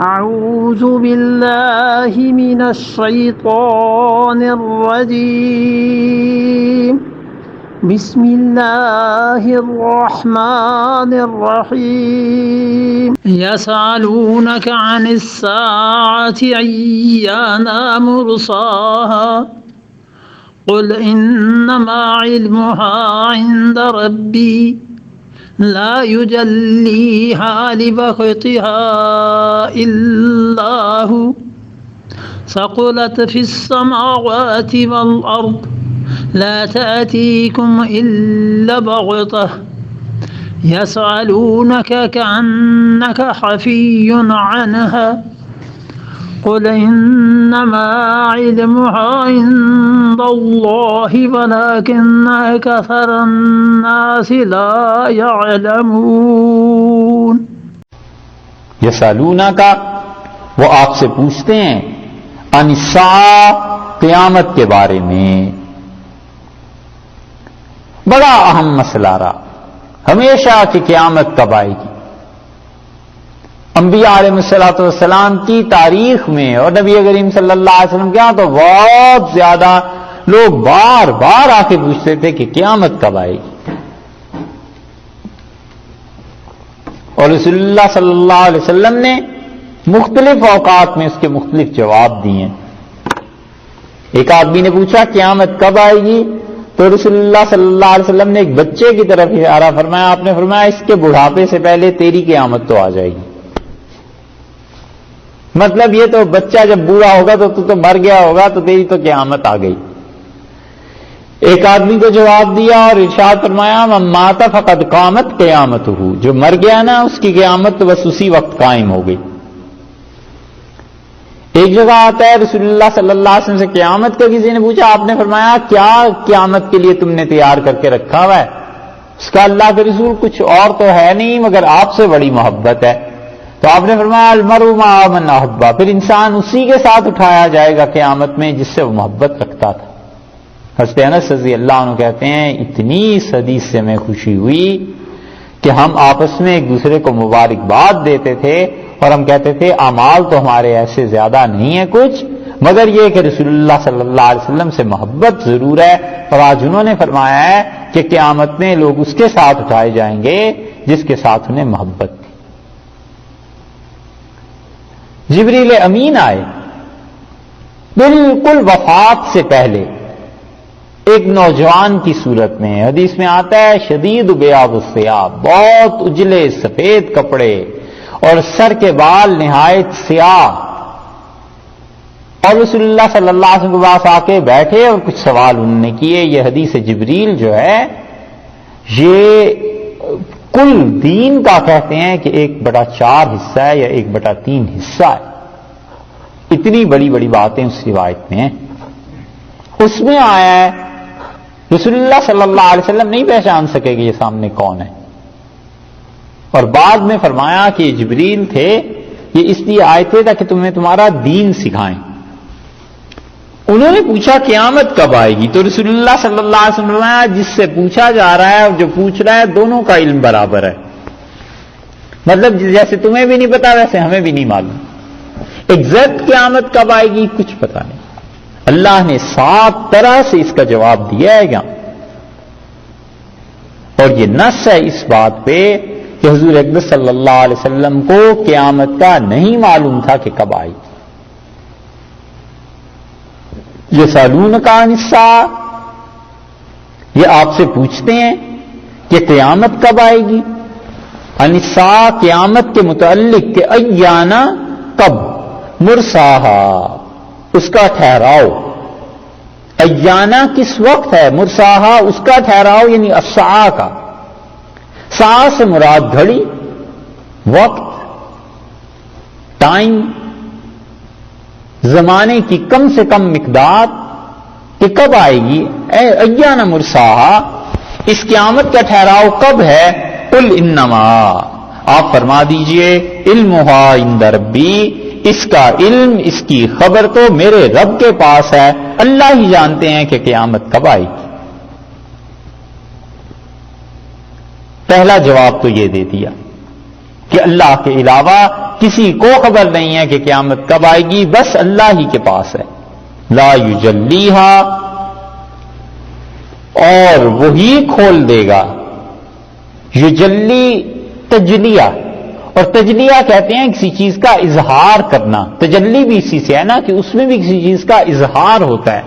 أعوذ بالله من الشيطان الرجيم بسم الله الرحمن الرحيم يسألونك عن الساعة أيان مرساها قل إنما علمها عند ربي لا يجليها لوقتها إلا هو ثقلت في السماوات والأرض لا تأتيكم إلا بغتة يسألونك كأنك حفي عنها قل إنما علمها عند الله ولكن أكثر الناس لا يعلمون یسالونا کا وہ آپ سے پوچھتے ہیں عن الساعہ قیامت کے بارے میں. بڑا اہم مسئلہ رہا ہمیشہ کہ قیامت کب آئے گی. انبیاء علیہ الصلوۃ والسلام کی تاریخ میں اور نبی کریم صلی اللہ علیہ وسلم کے یہاں تو بہت زیادہ لوگ بار بار آ کے پوچھتے تھے کہ قیامت کب آئے گی. اور رسول اللہ صلی اللہ علیہ وسلم نے مختلف اوقات میں اس کے مختلف جواب دیے. ایک آدمی نے پوچھا قیامت کب آئے گی تو رسول اللہ صلی اللہ علیہ وسلم نے ایک بچے کی طرف اشارہ فرمایا. آپ نے فرمایا اس کے بڑھاپے سے پہلے تیری قیامت تو آ جائے گی. مطلب یہ تو بچہ جب بوڑھا ہوگا تو تو مر گیا ہوگا تو تیری تو قیامت آ گئی. ایک آدمی کو جواب دیا اور ارشاد فرمایا من مات فقد قامت قیامتہ، جو مر گیا نا اس کی قیامت تو بس اسی وقت قائم ہو گئی. ایک جگہ آتا ہے رسول اللہ صلی اللہ علیہ وسلم سے قیامت کا کسی نے پوچھا. آپ نے فرمایا کیا قیامت کے لیے تم نے تیار کر کے رکھا ہوا ہے؟ اس کا اللہ کے رسول کچھ اور تو ہے نہیں مگر آپ سے بڑی محبت ہے. تو آپ نے فرمایا المرء مع من احب، پھر انسان اسی کے ساتھ اٹھایا جائے گا قیامت میں جس سے وہ محبت رکھتا تھا. حضرت انس رضی اللہ عنہ کہتے ہیں اتنی اس حدیث سے میں خوشی ہوئی کہ ہم آپس میں ایک دوسرے کو مبارکباد دیتے تھے اور ہم کہتے تھے اعمال تو ہمارے ایسے زیادہ نہیں ہے کچھ مگر یہ کہ رسول اللہ صلی اللہ علیہ وسلم سے محبت ضرور ہے. اور آج انہوں نے فرمایا ہے کہ قیامت میں لوگ اس کے ساتھ اٹھائے جائیں گے جس کے ساتھ انہیں محبت تھی. جبریل امین آئے بالکل وفات سے پہلے ایک نوجوان کی صورت میں. حدیث میں آتا ہے شدید بیاض الثیاب، بہت اجلے سفید کپڑے اور سر کے بال نہایت سیاہ. اور رسول اللہ صلی اللہ علیہ وسلم کے پاس آ کے بیٹھے اور کچھ سوال انہوں نے کیے. یہ حدیث جبریل جو ہے یہ کل دین کا کہتے ہیں کہ 1/4 حصہ ہے یا 1/3 حصہ ہے. اتنی بڑی بڑی باتیں اس روایت میں ہیں. اس میں آیا ہے رسول اللہ صلی اللہ علیہ وسلم نہیں پہچان سکے کہ یہ سامنے کون ہے. اور بعد میں فرمایا کہ یہ جبریل تھے، یہ اس لیے آئے تھے تاکہ تمہیں تمہارا دین سکھائیں. انہوں نے پوچھا قیامت کب آئے گی تو رسول اللہ صلی اللہ علیہ وسلم فرمایا جس سے پوچھا جا رہا ہے اور جو پوچھ رہا ہے دونوں کا علم برابر ہے. مطلب جیسے تمہیں بھی نہیں پتا ویسے ہمیں بھی نہیں معلوم. ایگزیکٹ قیامت کب آئے گی کچھ پتا نہیں. اللہ نے 7 طرح سے اس کا جواب دیا ہے کیا. اور یہ نص ہے اس بات پہ کہ حضور اقدس صلی اللہ علیہ وسلم کو قیامت کا نہیں معلوم تھا کہ کب آئے گی. یسألونک عن الساعہ، یہ آپ سے پوچھتے ہیں کہ قیامت کب آئے گی. عن الساعہ قیامت کے متعلق کہ ایانا کب، مرساہا اس کا ٹھہراؤ. ایانا کس وقت ہے، مرساہا اس کا ٹھہراؤ یعنی الساعہ کا. ساعہ سے مراد گھڑی، وقت، ٹائم، زمانے کی کم سے کم مقدار کہ کب آئے گی. ایانا مرساہا، اس قیامت کا ٹھہراؤ کب ہے. قل انما، آپ فرما دیجئے علمھا عند ربی، اس کا علم اس کی خبر تو میرے رب کے پاس ہے، اللہ ہی جانتے ہیں کہ قیامت کب آئے گی. پہلا جواب تو یہ دے دیا. کہ اللہ کے علاوہ کسی کو خبر نہیں ہے کہ قیامت کب آئے گی، بس اللہ ہی کے پاس ہے. لا یجلیہا، اور وہی کھول دے گا. یجلی تجلیہ، اور تجلیہ کہتے ہیں کسی چیز کا اظہار کرنا. تجلی بھی اسی سے ہے نا کہ اس میں بھی کسی چیز کا اظہار ہوتا ہے.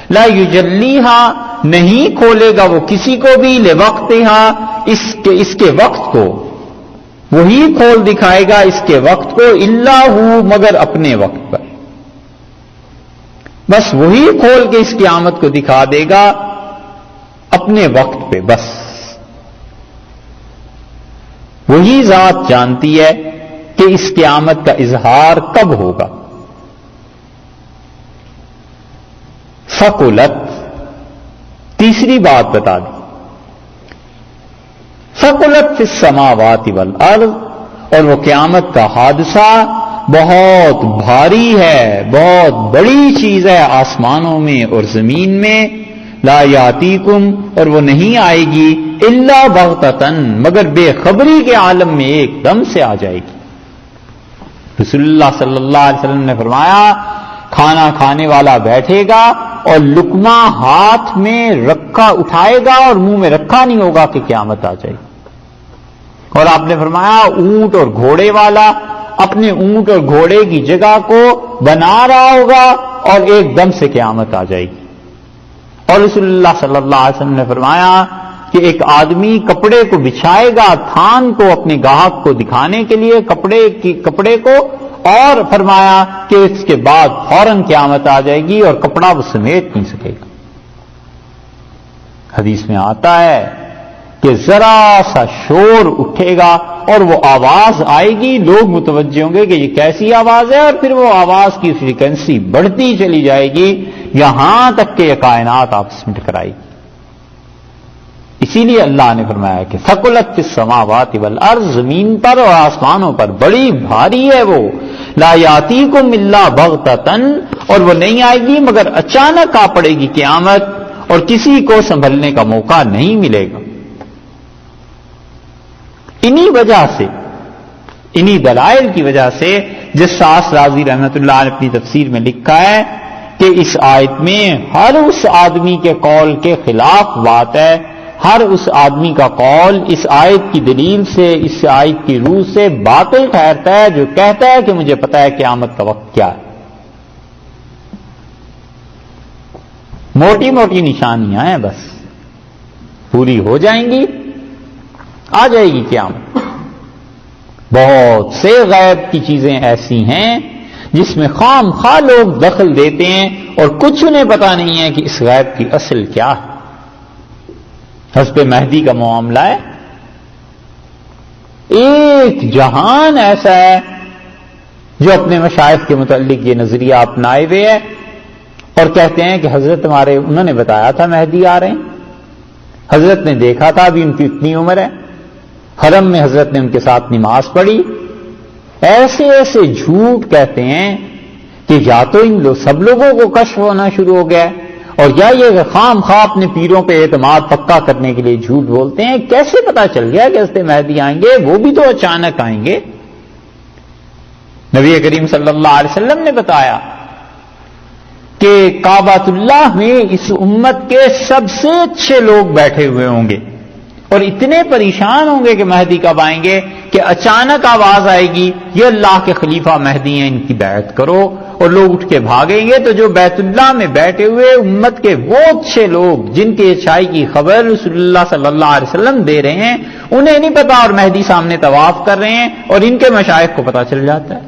لا یجلیہا، نہیں کھولے گا وہ کسی کو بھی، لوقتہا، اس کے وقت کو، وہی کھول دکھائے گا اس کے وقت کو، الا ہو، مگر اپنے وقت پر. بس وہی کھول کے اس قیامت کو دکھا دے گا اپنے وقت پہ. بس وہی ذات جانتی ہے کہ اس قیامت کا اظہار کب ہوگا. ثقلت، تیسری بات بتا دی. ثقلت فی السماوات والارض، اور وہ قیامت کا حادثہ بہت بھاری ہے، بہت بڑی چیز ہے آسمانوں میں اور زمین میں. لا یاتیکم، اور وہ نہیں آئے گی، الا بغتتن، مگر بے خبری کے عالم میں ایک دم سے آ جائے گی. رسول اللہ صلی اللہ علیہ وسلم نے فرمایا کھانا کھانے والا بیٹھے گا اور لقمہ ہاتھ میں رکھا اٹھائے گا اور منہ میں رکھا نہیں ہوگا کہ قیامت آ جائے گی. اور آپ نے فرمایا اونٹ اور گھوڑے والا اپنے اونٹ اور گھوڑے کی جگہ کو بنا رہا ہوگا اور ایک دم سے قیامت آ جائے گی. اور رسول اللہ صلی اللہ علیہ وسلم نے فرمایا کہ ایک آدمی کپڑے کو بچھائے گا تھان کو اپنے گاہک کو دکھانے کے لیے کپڑے کو، اور فرمایا کہ اس کے بعد فوراً قیامت آ جائے گی اور کپڑا وہ سمیٹ نہیں سکے گا. حدیث میں آتا ہے کہ ذرا سا شور اٹھے گا اور وہ آواز آئے گی، لوگ متوجہ ہوں گے کہ یہ کیسی آواز ہے، اور پھر وہ آواز کی فریکوینسی بڑھتی چلی جائے گی یہاں تک کہ یہ کائنات آپس میں ٹکرائے گی. اسی لیے اللہ نے فرمایا کہ ثقلت فی السماوات والارض، زمین پر اور آسمانوں پر بڑی بھاری ہے وہ. لا یاتیکم الا بغتتن، اور وہ نہیں آئے گی مگر اچانک آ پڑے گی قیامت اور کسی کو سنبھلنے کا موقع نہیں ملے گا. انہی وجہ سے، انہی دلائل کی وجہ سے جساس رازی رحمۃ اللہ نے اپنی تفسیر میں لکھا ہے کہ اس آیت میں ہر اس آدمی کے قول کے خلاف بات ہے. ہر اس آدمی کا قول اس آیت کی دلیل سے، اس آیت کی روح سے باطل ٹھہرتا ہے جو کہتا ہے کہ مجھے پتا ہے قیامت کا وقت کیا ہے. موٹی موٹی نشانیاں ہیں، بس پوری ہو جائیں گی، آ جائے گی قیامت. بہت سے غیب کی چیزیں ایسی ہیں جس میں خام خواہ لوگ دخل دیتے ہیں اور کچھ انہیں پتا نہیں ہے کہ اس غیب کی اصل کیا ہے. حسب مہدی کا معاملہ ہے، ایک جہان ایسا ہے جو اپنے مشائخ کے متعلق یہ نظریہ اپنائے ہوئے ہے اور کہتے ہیں کہ حضرت ہمارے انہوں نے بتایا تھا مہدی آ رہے ہیں، حضرت نے دیکھا تھا، ابھی ان کی اتنی عمر ہے، حرم میں حضرت نے ان کے ساتھ نماز پڑھی. ایسے ایسے جھوٹ کہتے ہیں کہ یا تو سب لوگوں کو کشف ہونا شروع ہو گیا ہے، اور یا یہ خام خواہ اپنے پیروں پہ اعتماد پکا کرنے کے لیے جھوٹ بولتے ہیں. کیسے پتا چل گیا کہ حضرت مہدی آئیں گے؟ وہ بھی تو اچانک آئیں گے. نبی کریم صلی اللہ علیہ وسلم نے بتایا کہ کعبۃ اللہ میں اس امت کے سب سے اچھے لوگ بیٹھے ہوئے ہوں گے اور اتنے پریشان ہوں گے کہ مہدی کب آئیں گے کہ اچانک آواز آئے گی یہ اللہ کے خلیفہ مہدی ہیں، ان کی بیعت کرو، اور لوگ اٹھ کے بھاگیں گے. تو جو بیت اللہ میں بیٹھے ہوئے امت کے وہ اچھے لوگ جن کے اچھائی کی خبر رسول اللہ صلی اللہ علیہ وسلم دے رہے ہیں، انہیں نہیں پتا اور مہدی سامنے طواف کر رہے ہیں اور ان کے مشائخ کو پتا چل جاتا ہے.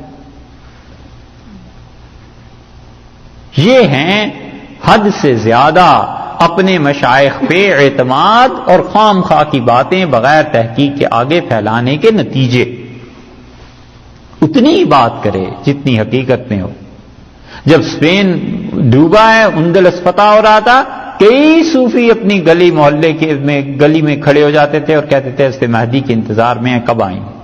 یہ ہیں حد سے زیادہ اپنے مشائخ پہ اعتماد اور خام خواہ کی باتیں بغیر تحقیق کے آگے پھیلانے کے نتیجے. اتنی ہی بات کرے جتنی حقیقت میں ہو. جب اسپین ڈوبا ہے، اندلس فتح ہو رہا تھا، کئی صوفی اپنی گلی محلے گلی میں کھڑے ہو جاتے تھے اور کہتے تھے حضرت مہدی کے انتظار میں ہیں، کب آئیں گے.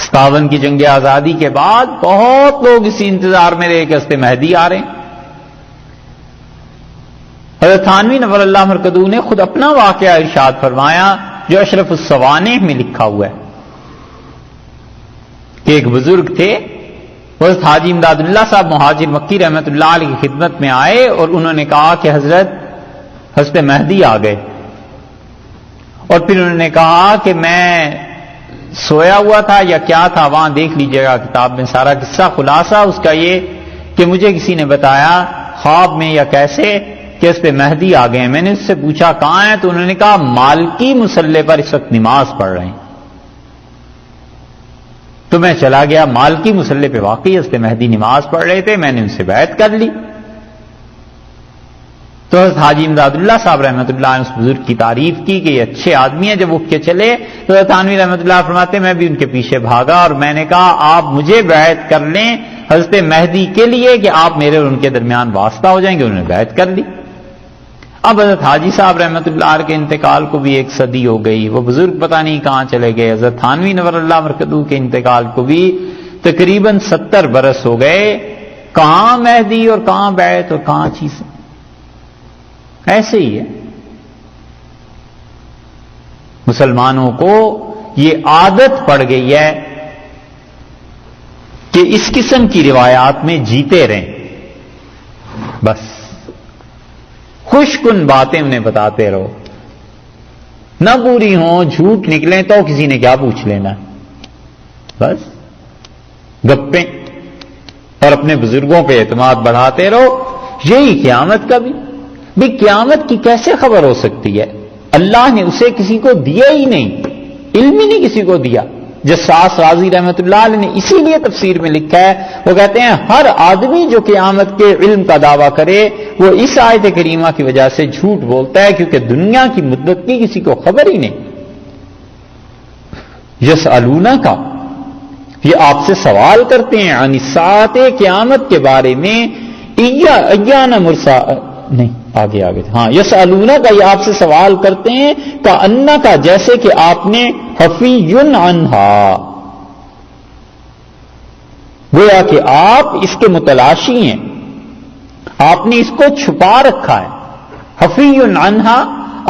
57 کی جنگ آزادی کے بعد بہت لوگ اسی انتظار میں رہے کہ حضرت مہدی آ رہے ہیں. حضرت تھانوی نور اللہ مرکزو نے خود اپنا واقعہ ارشاد فرمایا جو اشرف السوانح میں لکھا ہوا ہے کہ ایک بزرگ تھے، حضرت حاجی امداد اللہ صاحب مہاجر مکی رحمۃ اللہ علیہ کی خدمت میں آئے اور انہوں نے کہا کہ حضرت مہدی آ گئے، اور پھر انہوں نے کہا کہ میں سویا ہوا تھا یا کیا تھا، وہاں دیکھ لیجئے گا کتاب میں سارا قصہ، خلاصہ اس کا یہ کہ مجھے کسی نے بتایا خواب میں یا کیسے کہ اس پہ مہدی آ گئے ہیں۔ میں نے اس سے پوچھا کہاں ہے، تو انہوں نے کہا مالکی مصلی پر اس وقت نماز پڑھ رہے ہیں۔ تو میں چلا گیا مالکی مصلی پہ، واقعی حضرت مہدی نماز پڑھ رہے تھے، میں نے ان سے بیعت کر لی۔ تو حضرت حاجی امداد اللہ صاحب رحمۃ اللہ نے اس بزرگ کی تعریف کی کہ یہ اچھے آدمی ہیں۔ جب اٹھ کے چلے تو حضرت تھانوی رحمۃ اللہ فرماتے میں بھی ان کے پیچھے بھاگا اور میں نے کہا آپ مجھے بیعت کر لیں حضرت مہدی کے لیے کہ آپ میرے اور ان کے درمیان واسطہ ہو جائیں گے۔ انہوں نے بیعت کر لی۔ اب حضرت حاجی صاحب رحمۃ اللہ علیہ کے انتقال کو بھی 1 صدی ہو گئی، وہ بزرگ پتہ نہیں کہاں چلے گئے۔ حضرت تھانوی نور اللہ مرکزو کے انتقال کو بھی تقریباً 70 برس ہو گئے۔ کہاں مہدی اور کہاں بیعت اور کہاں چیزیں، ایسے ہی ہے۔ مسلمانوں کو یہ عادت پڑ گئی ہے کہ اس قسم کی روایات میں جیتے رہیں، بس خوش کن باتیں انہیں بتاتے رہو، نہ پوری ہوں، جھوٹ نکلیں تو کسی نے کیا پوچھ لینا، بس گپیں اور اپنے بزرگوں پہ اعتماد بڑھاتے رہو۔ یہی قیامت کا بھی قیامت کی کیسے خبر ہو سکتی ہے؟ اللہ نے اسے کسی کو دیا ہی نہیں، علم ہی نہیں کسی کو دیا۔ جساس راضی رحمۃ اللہ علیہ نے اسی لیے تفسیر میں لکھا ہے، وہ کہتے ہیں ہر آدمی جو قیامت کے علم کا دعویٰ کرے وہ اس آیت کریمہ کی وجہ سے جھوٹ بولتا ہے، کیونکہ دنیا کی مدت کی کسی کو خبر ہی نہیں۔ یسألونہ کا، یہ آپ سے سوال کرتے ہیں، عن الساعۃ، قیامت کے بارے میں، ایان مرسا نہیں آگے ہاں، یسألونہ کا، یہ آپ سے سوال کرتے ہیں، کأنہ کا، جیسے کہ آپ نے، حفی عنہا، گویا کہ آپ اس کے متلاشی ہیں، آپ نے اس کو چھپا رکھا ہے۔ حفی عنہا،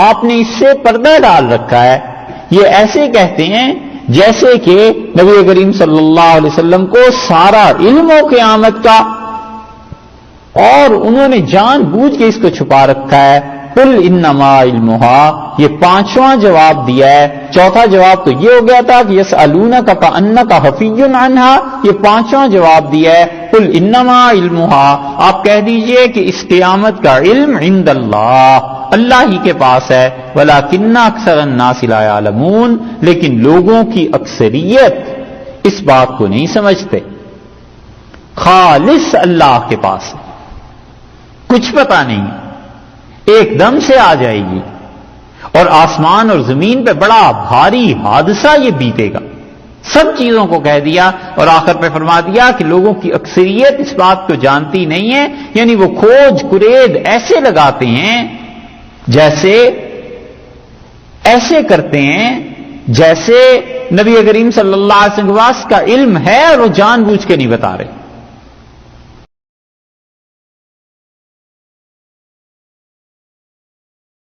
آپ نے اس سے پردہ ڈال رکھا ہے۔ یہ ایسے کہتے ہیں جیسے کہ نبی کریم صلی اللہ علیہ وسلم کو سارا علم ہو قیامت کا، اور انہوں نے جان بوجھ کے اس کو چھپا رکھا ہے۔ قل انما علمھا، یہ 5واں جواب دیا ہے۔ چوتھا جواب تو یہ ہو گیا تھا کہ یسألونک کأنک حفی عنہا، یہ 5واں جواب دیا ہے۔ قل انما علمھا، آپ کہہ دیجئے کہ اس قیامت کا علم عند اللہ، اللہ ہی کے پاس ہے۔ ولکن اکثر الناس لا یعلمون، لیکن لوگوں کی اکثریت اس بات کو نہیں سمجھتے۔ خالص اللہ کے پاس ہے، کچھ پتہ نہیں، ایک دم سے آ جائے گی، اور آسمان اور زمین پہ بڑا بھاری حادثہ یہ بیتے گا۔ سب چیزوں کو کہہ دیا اور آخر پہ فرما دیا کہ لوگوں کی اکثریت اس بات کو جانتی نہیں ہے، یعنی وہ کھوج کرید ایسے لگاتے ہیں جیسے ایسے کرتے ہیں جیسے نبی کریم صلی اللہ علیہ وسلم کا علم ہے اور وہ جان بوجھ کے نہیں بتا رہے۔